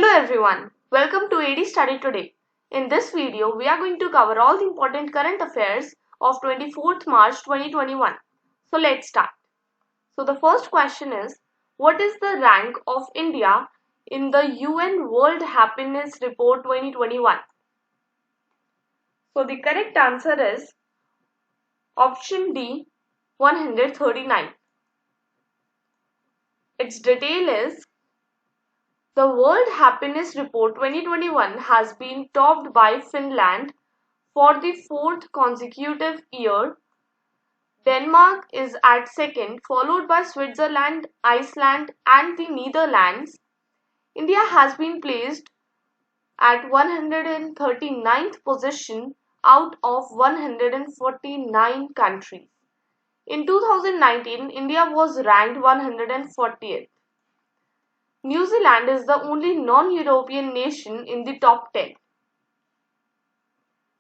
Hello everyone, welcome to AD Study Today. In this video, we are going to cover all the important current affairs of 24th March 2021. So let's start. So the first question is, what is the rank of India in the UN World Happiness Report 2021? So the correct answer is option D, 139. Its detail is, the World Happiness Report 2021 has been topped by Finland for the fourth consecutive year. Denmark is at second, followed by Switzerland, Iceland, and the Netherlands. India has been placed at 139th position out of 149 countries. In 2019, India was ranked 140th. New Zealand is the only non-European nation in the top 10.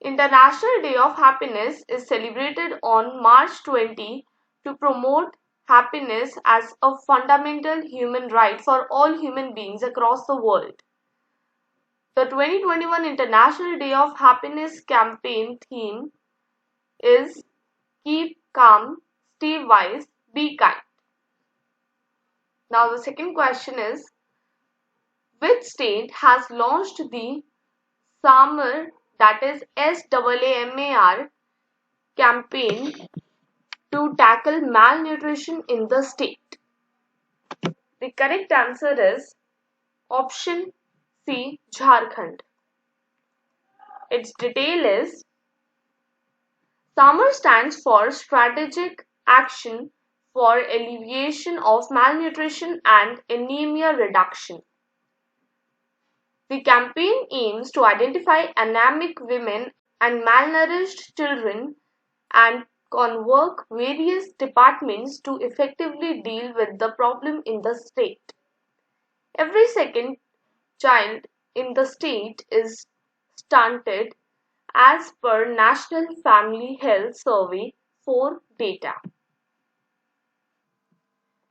International Day of Happiness is celebrated on March 20 to promote happiness as a fundamental human right for all human beings across the world. The 2021 International Day of Happiness campaign theme is Keep Calm, Stay Wise, Be Kind. Now the second question is, which state has launched the SAMAR, that is SAAMAR campaign to tackle malnutrition in the state? The correct answer is option C, Jharkhand. Its detail is, SAMAR stands for Strategic Action for Alleviation of Malnutrition and Anemia Reduction. The campaign aims to identify anemic women and malnourished children and convoke various departments to effectively deal with the problem in the state. Every second child in the state is stunted as per National Family Health Survey 4 data.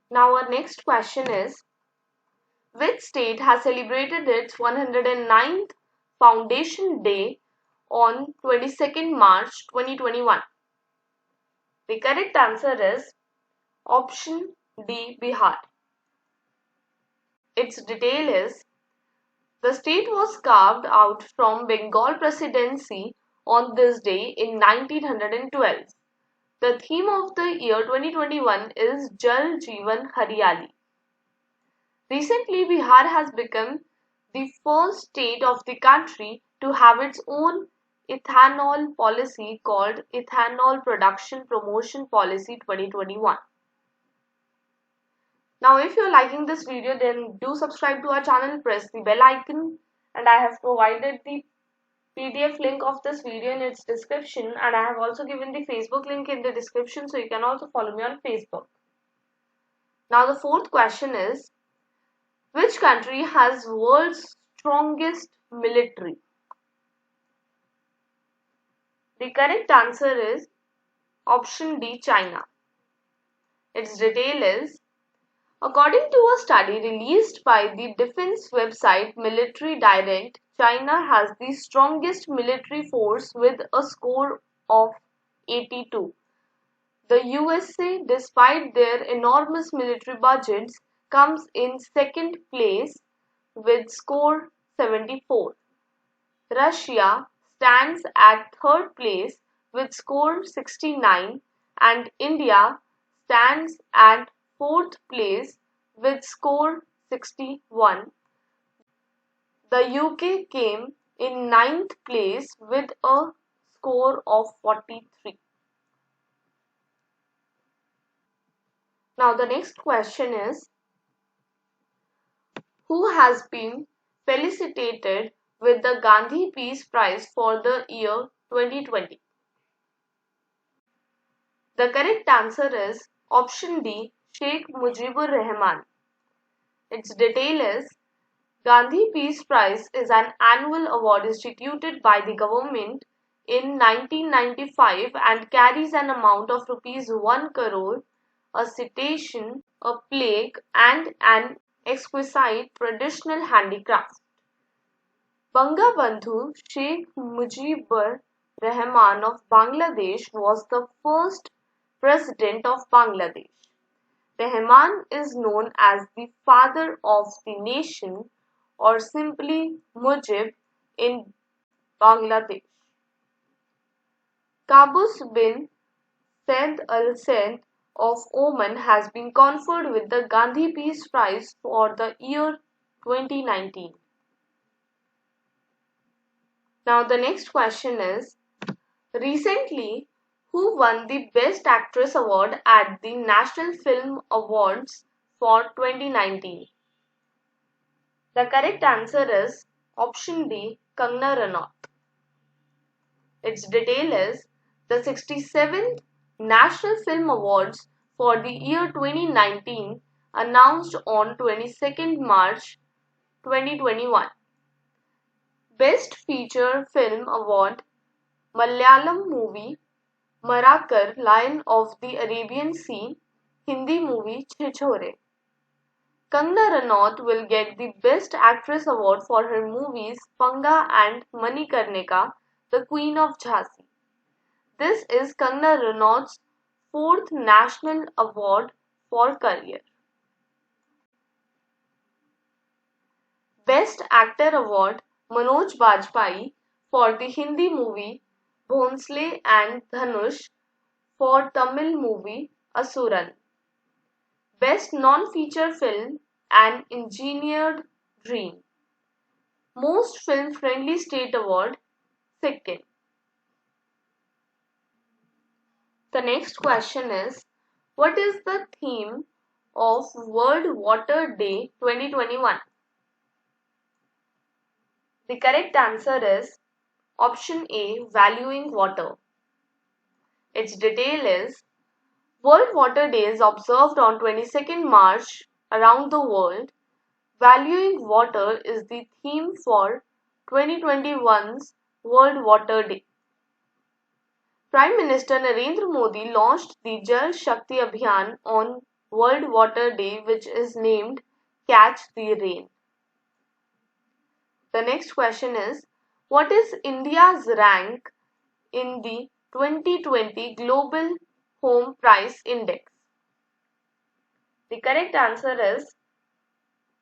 Now our next question is, which state has celebrated its 109th Foundation Day on 22nd March 2021? The correct answer is option D, Bihar. Its detail is, the state was carved out from Bengal Presidency on this day in 1912. The theme of the year 2021 is Jal Jeevan Hariyali. Recently, Bihar has become the first state of the country to have its own ethanol policy called Ethanol Production Promotion Policy 2021. Now, if you're liking this video, then do subscribe to our channel, press the bell icon, and I have provided the PDF link of this video in its description, and I have also given the Facebook link in the description, so you can also follow me on Facebook. Now, the fourth question is, which country has world's strongest military? The correct answer is option D, China. Its detail is, according to a study released by the defense website Military Direct, China has the strongest military force with a score of 82. The USA, despite their enormous military budgets, comes in second place with score 74. Russia stands at third place with score 69, and India stands at fourth place with score 61. The UK came in ninth place with a score of 43. Now the next question is, who has been felicitated with the Gandhi Peace Prize for the year 2020? The correct answer is option D, Sheikh Mujibur Rahman. Its detail is, Gandhi Peace Prize is an annual award instituted by the government in 1995 and carries an amount of rupees 1 crore, a citation, a plaque, and an exquisite traditional handicraft. Bangabandhu Sheikh Mujibur Rahman of Bangladesh was the first president of Bangladesh. Rahman is known as the father of the nation or simply Mujib in Bangladesh. Qaboos bin Said Al Said of Oman has been conferred with the Gandhi Peace Prize for the year 2019. Now the next question is, recently, who won the Best Actress award at the National Film Awards for 2019? The correct answer is option D, Kangana Ranaut. Its detail is the 67th National Film Awards for the year 2019 announced on 22nd March 2021. Best Feature Film Award Malayalam movie Marakar Lion of the Arabian Sea, Hindi movie Chichore. Kangana Ranaut will get the Best Actress award for her movies Panga and Manikarnika, The Queen of Jhansi. This is Kangana Ranaut's fourth national award for career. Best Actor Award Manoj Bajpayee for the Hindi movie Bhonsle and Dhanush, for Tamil movie Asuran. Best Non-Feature Film An Engineered Dream. Most Film-Friendly State Award Sikkim. The next question is, what is the theme of World Water Day 2021? The correct answer is option A, Valuing Water. Its detail is, World Water Day is observed on 22nd March around the world. Valuing water is the theme for 2021's World Water Day. Prime Minister Narendra Modi launched the Jal Shakti Abhiyan on World Water Day, which is named Catch the Rain. The next question is, what is India's rank in the 2020 Global Home Price Index? The correct answer is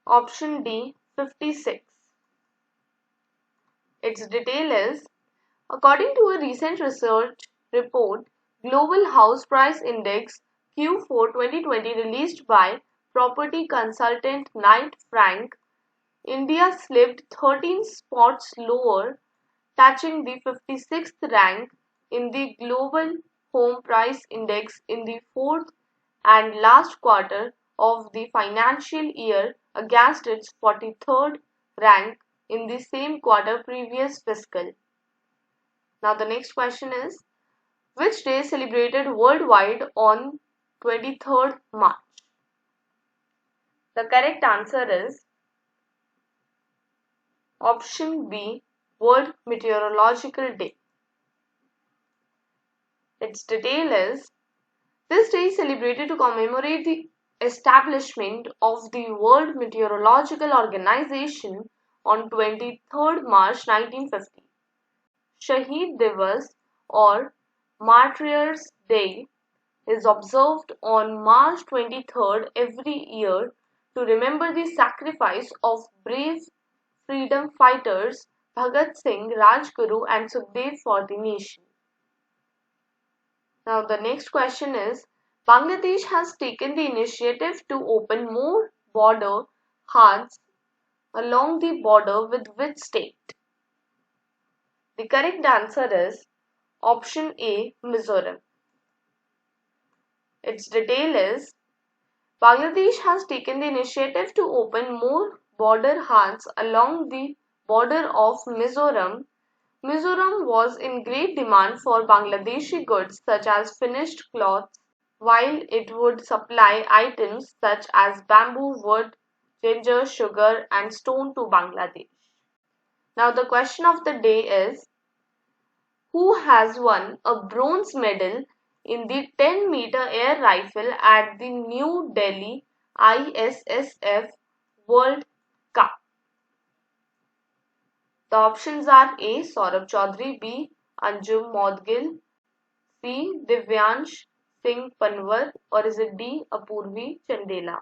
option D, 56. Its detail is, according to a recent research report, Global House Price Index Q4 2020 released by property consultant Knight Frank, India slipped 13 spots lower, touching the 56th rank in the Global Home Price Index in the fourth and last quarter of the financial year against its 43rd rank in the same quarter previous fiscal. Now the next question is, which day is celebrated worldwide on 23rd March? The correct answer is option B, World Meteorological Day. Its detail is, this day is celebrated to commemorate the establishment of the World Meteorological Organization on 23rd March 1950. Shaheed Divas or Martyrs' Day is observed on March 23rd every year to remember the sacrifice of brave freedom fighters Bhagat Singh, Rajguru and Sukhdev for the nation. Now the next question is, Bangladesh has taken the initiative to open more border paths along the border with which state? The correct answer is option A, Mizoram. Its detail is, Bangladesh has taken the initiative to open more border paths along the border of Mizoram. Mizoram was in great demand for Bangladeshi goods such as finished cloths, while it would supply items such as bamboo, wood, ginger, sugar, and stone to Bangladesh. Now, the question of the day is, who has won a bronze medal in the 10-meter air rifle at the New Delhi ISSF World Cup? The options are A. Saurabh Chaudhary, B. Anjum Maudgil, C. Divyansh Singh Panwar, or is it D. Apurvi Chandela?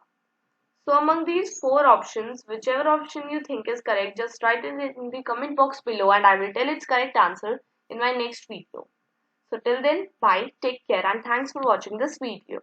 So among these four options, whichever option you think is correct, just write it in the comment box below and I will tell its correct answer in my next video. So till then, bye, take care and thanks for watching this video.